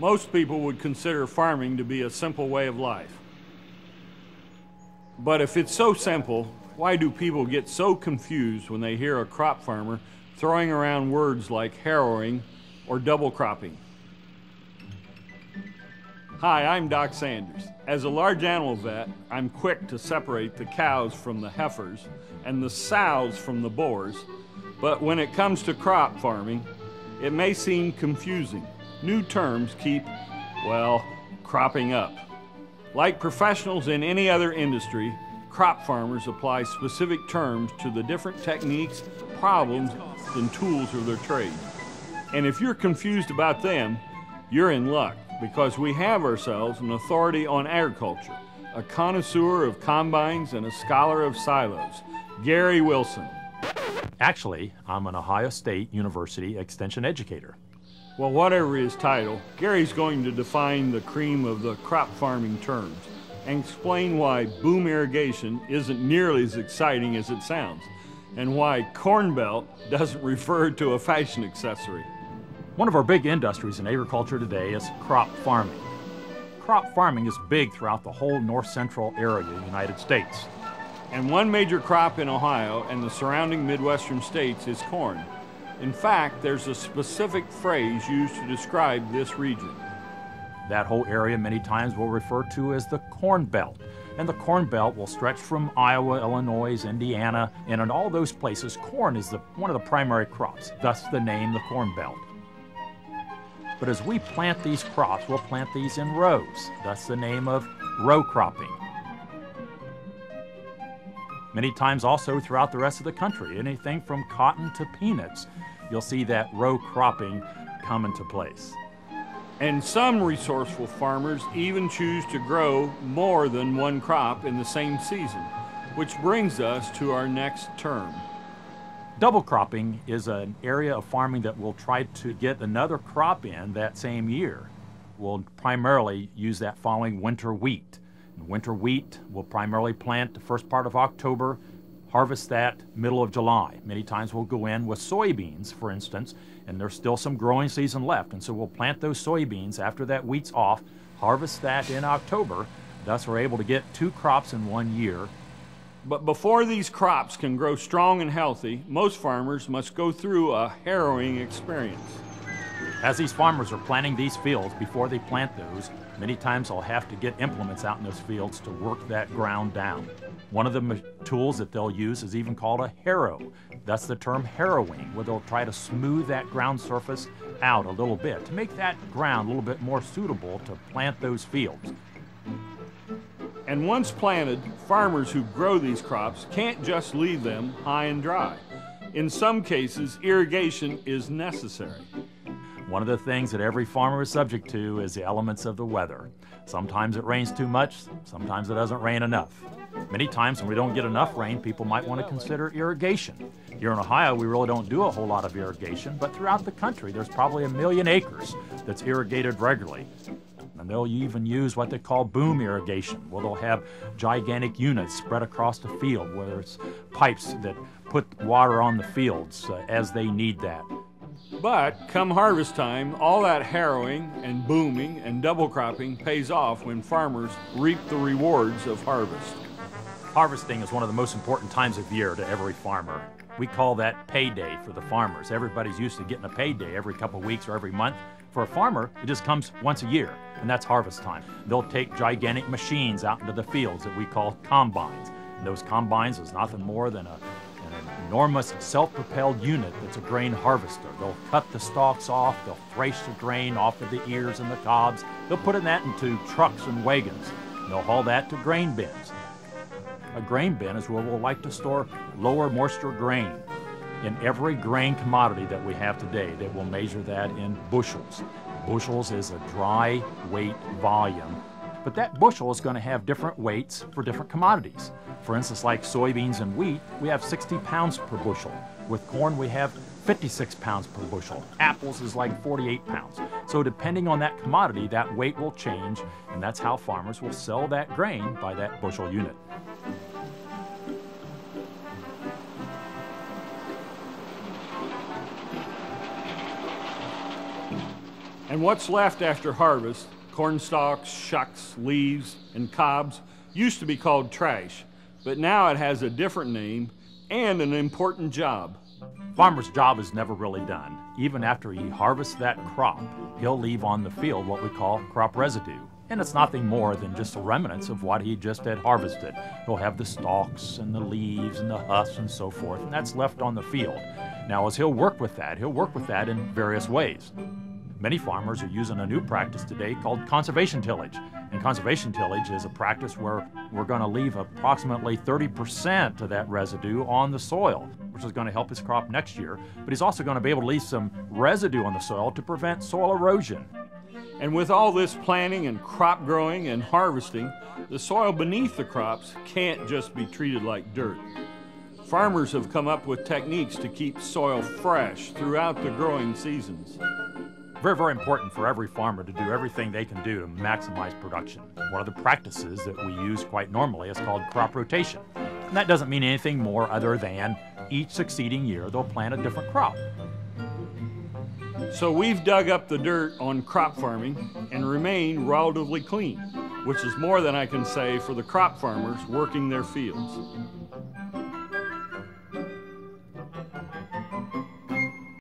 Most people would consider farming to be a simple way of life. But if it's so simple, why do people get so confused when they hear a crop farmer throwing around words like harrowing or double cropping? Hi, I'm Doc Sanders. As a large animal vet, I'm quick to separate the cows from the heifers and the sows from the boars, but when it comes to crop farming, it may seem confusing. New terms keep, well, cropping up. Like professionals in any other industry, crop farmers apply specific terms to the different techniques, problems, and tools of their trade. And if you're confused about them, you're in luck, because we have ourselves an authority on agriculture, a connoisseur of combines and a scholar of silos, Gary Wilson. Actually, I'm an Ohio State University extension educator. Well, whatever his title, Gary's going to define the cream of the crop farming terms and explain why boom irrigation isn't nearly as exciting as it sounds, and why corn belt doesn't refer to a fashion accessory. One of our big industries in agriculture today is crop farming. Crop farming is big throughout the whole north-central area of the United States. And one major crop in Ohio and the surrounding Midwestern states is corn. In fact, there's a specific phrase used to describe this region. That whole area many times we'll refer to as the Corn Belt. And the Corn Belt will stretch from Iowa, Illinois, Indiana, and in all those places, corn is one of the primary crops, thus the name the Corn Belt. But as we plant these crops, we'll plant these in rows, thus the name of row cropping. Many times also throughout the rest of the country, anything from cotton to peanuts, you'll see that row cropping come into place. And some resourceful farmers even choose to grow more than one crop in the same season, which brings us to our next term. Double cropping is an area of farming that will try to get another crop in that same year. We'll primarily use that following winter wheat. Winter wheat will primarily plant the first part of October, harvest that middle of July. Many times we'll go in with soybeans, for instance, and there's still some growing season left, and so we'll plant those soybeans after that wheat's off, harvest that in October. Thus we're able to get two crops in 1 year. But before these crops can grow strong and healthy, most farmers must go through a harrowing experience. As these farmers are planting these fields, before they plant those, many times they'll have to get implements out in those fields to work that ground down. One of the tools that they'll use is even called a harrow. That's the term harrowing, where they'll try to smooth that ground surface out a little bit to make that ground a little bit more suitable to plant those fields. And once planted, farmers who grow these crops can't just leave them high and dry. In some cases, irrigation is necessary. One of the things that every farmer is subject to is the elements of the weather. Sometimes it rains too much, sometimes it doesn't rain enough. Many times when we don't get enough rain, people might want to consider irrigation. Here in Ohio, we really don't do a whole lot of irrigation, but throughout the country, there's probably 1 million acres that's irrigated regularly. And they'll even use what they call boom irrigation, where they'll have gigantic units spread across the field, where there's pipes that put water on the fields as they need that. But come harvest time, all that harrowing and booming and double cropping pays off when farmers reap the rewards of harvest. Harvesting is one of the most important times of year to every farmer. We call that payday for the farmers. Everybody's used to getting a payday every couple of weeks or every month. For a farmer, it just comes once a year, and that's harvest time. They'll take gigantic machines out into the fields that we call combines. And those combines is nothing more than an enormous self-propelled unit that's a grain harvester. They'll cut the stalks off, they'll thresh the grain off of the ears and the cobs. They'll put that into trucks and wagons. And they'll haul that to grain bins. A grain bin is where we'll like to store lower moisture grain. In every grain commodity that we have today, that will measure that in bushels. Bushels is a dry weight volume, but that bushel is going to have different weights for different commodities. For instance, like soybeans and wheat, we have 60 pounds per bushel. With corn, we have 56 pounds per bushel. Apples is like 48 pounds. So depending on that commodity, that weight will change, and that's how farmers will sell that grain by that bushel unit. And what's left after harvest, corn stalks, shucks, leaves, and cobs, used to be called trash, but now it has a different name and an important job. Farmer's job is never really done. Even after he harvests that crop, he'll leave on the field what we call crop residue. And it's nothing more than just the remnants of what he just had harvested. He'll have the stalks and the leaves and the husks and so forth, and that's left on the field. Now, as he'll work with that in various ways. Many farmers are using a new practice today called conservation tillage. And conservation tillage is a practice where we're going to leave approximately 30% of that residue on the soil, which is going to help his crop next year. But he's also going to be able to leave some residue on the soil to prevent soil erosion. And with all this planting and crop growing and harvesting, the soil beneath the crops can't just be treated like dirt. Farmers have come up with techniques to keep soil fresh throughout the growing seasons. Very, very important for every farmer to do everything they can do to maximize production. One of the practices that we use quite normally is called crop rotation. And that doesn't mean anything more other than each succeeding year they'll plant a different crop. So we've dug up the dirt on crop farming and remain relatively clean, which is more than I can say for the crop farmers working their fields.